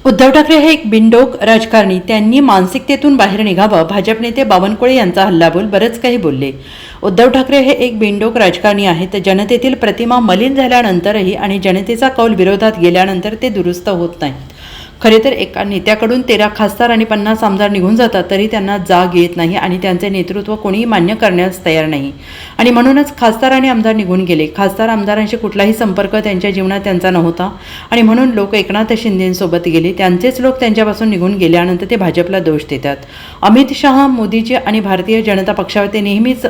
उद्धव ठाकरे हे एक बिनडोक राजकारणी. त्यांनी मानसिकतेतून बाहेर निघावं. भाजप नेते बावनकुळे यांचा हल्लाबोल. बरंच काही बोलले. उद्धव ठाकरे हे एक बिनडोक राजकारणी आहेत. जनतेतील प्रतिमा मलिन झाल्यानंतरही आणि जनतेचा कौल विरोधात गेल्यानंतर ते दुरुस्त होत नाहीत. खरे तर एका नेत्याकडून 13 खासदार आणि 50 आमदार निघून जातात तरी त्यांना जाग येत नाही आणि त्यांचे नेतृत्व कोणीही मान्य करण्यास तयार नाही. आणि म्हणूनच खासदार आणि आमदार निघून गेले. खासदार आमदारांशी कुठलाही संपर्क त्यांच्या जीवनात त्यांचा नव्हता आणि म्हणून लोक एकनाथ शिंदेंसोबत गेले. त्यांचेच लोक त्यांच्यापासून निघून गेल्यानंतर ते भाजपला दोष देतात. अमित शहा, मोदीजी आणि भारतीय जनता पक्षावर ते नेहमीच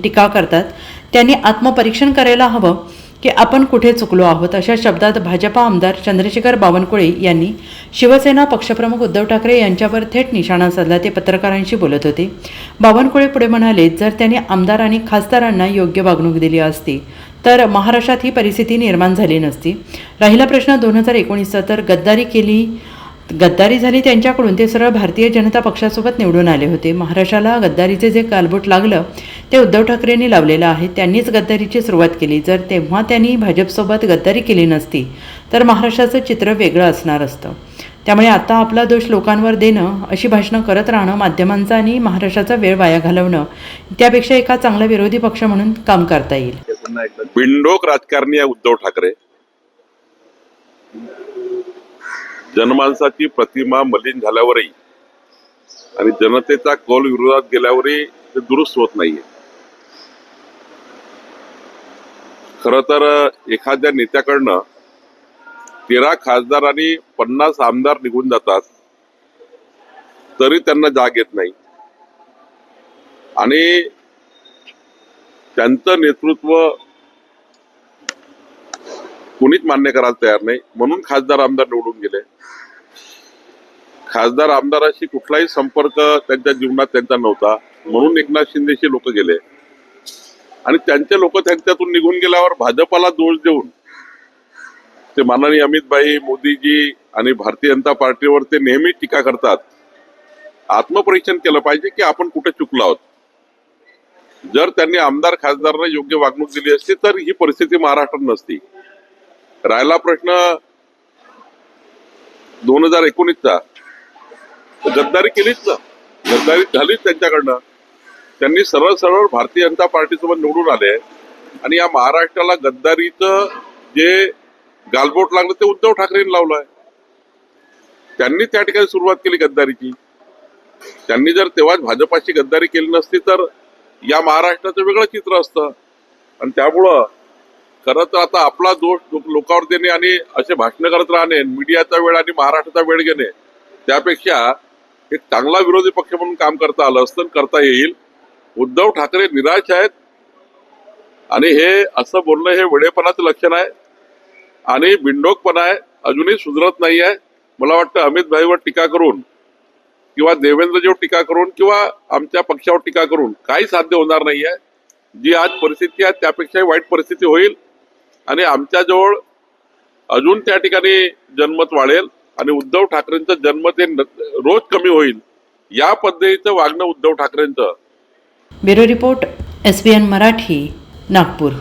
टीका करतात. त्यांनी आत्मपरीक्षण करायला हवं की आपण कुठे चुकलो आहोत. अशा शब्दात भाजपा आमदार चंद्रशेखर बावनकुळे यांनी शिवसेना पक्षप्रमुख उद्धव ठाकरे यांच्यावर थेट निशाणा साधला. ते पत्रकारांशी बोलत होते. बावनकुळे पुढे म्हणाले, जर त्यांनी आमदार आणि खासदारांना योग्य वागणूक दिली असती तर महाराष्ट्रात ही परिस्थिती निर्माण झाली नसती. राहिला प्रश्न 2019चा, तर गद्दारी झाली त्यांच्याकडून. ते सरळ भारतीय जनता पक्षासोबत निवडून आले होते. महाराष्ट्राला गद्दारीचे जे गालबोट लागलं ते उद्धव ठाकरेंनी लावलेलं आहे. त्यांनीच गद्दारीची सुरुवात केली. जर तेव्हा त्यांनी भाजपसोबत गद्दारी केली नसती तर महाराष्ट्राचं चित्र वेगळं असणार असतं. त्यामुळे आता आपला दोष लोकांवर देणं, अशी भाषणं करत राहणं, माध्यमांचा आणि महाराष्ट्राचा वेळ वाया घालवणं, त्यापेक्षा एका चांगला विरोधी पक्ष म्हणून काम करता येईल. बिनडोक राजकारणी आहे उद्धव ठाकरे. जनमानसाची प्रतिमा मलिन झाल्यावरही आणि जनतेचा कौल विरोधात गेल्यावरही ते दुरुस्त होत नाहीये. खर तर एखाद्या नेत्याकडनं 13 खासदार आणि 50 आमदार निघून जातात तरी त्यांना जाग येत नाही आणि त्यांचं नेतृत्व कोणीच मान्य करायला तयार नाही. म्हणून खासदार आमदार निवडून गेले. खासदार आमदाराशी कुठलाही संपर्क त्यांच्या जीवनात त्यांचा नव्हता. म्हणून एकनाथ शिंदेशी लोक गेले आणि त्यांचे लोक त्यांच्यातून निघून गेल्यावर भाजपाला दोष देऊन ते माननीय अमितभाई, मोदीजी आणि भारतीय जनता पार्टीवर ते नेहमी टीका करतात. आत्मपरीक्षण केलं पाहिजे की आपण कुठे चुकलो आहोत. जर त्यांनी आमदार खासदारांना योग्य वागणूक दिली असती तर ही परिस्थिती महाराष्ट्रात नसती. राहिला प्रश्न 2019चा, गद्दारी केलीच ना, गद्दारी झालीच त्यांच्याकडनं. त्यांनी सरळ सरळ भारतीय जनता पार्टीसोबत निवडून आले आणि या महाराष्ट्राला गद्दारीचं जे गालबोट लागलं ते उद्धव ठाकरेंनी लावलंय. त्यांनी त्या ठिकाणी सुरुवात केली गद्दारीची. त्यांनी जर तेव्हाच भाजपाची गद्दारी केली नसती तर या महाराष्ट्राचं वेगळं चित्र असतं. आणि त्यामुळं खरं तर आता आपला दोष लोकांवर देणे आणि असे भाषण करत राहणे, मीडियाचा वेळ आणि महाराष्ट्राचा वेळ घेणे, त्यापेक्षा एक चांगला विरोधी पक्ष म्हणून काम करता आलं असतं, करता येईल. उद्धव ठाकरे निराश आहेत आणि हे असं बोलणं हे वेडेपणाचं लक्षण आहे आणि बिनडोकपणा आहे. अजूनही सुधरत नाही आहे. मला वाटतं अमित भाईवर टीका करून किंवा देवेंद्रजीवर टीका करून किंवा आमच्या पक्षावर टीका करून काही साध्य होणार नाही आहे. जी आज परिस्थिती आहे त्यापेक्षाही वाईट परिस्थिती होईल आणि आमच्याजवळ अजून त्या ठिकाणी जनमत वाढेल आणि उद्धव ठाकरेंचं जनमत हे रोज कमी होईल. या पद्धतीचं वागणं उद्धव ठाकरेंचं. Bureau report, SBN Marathi, Nagpur.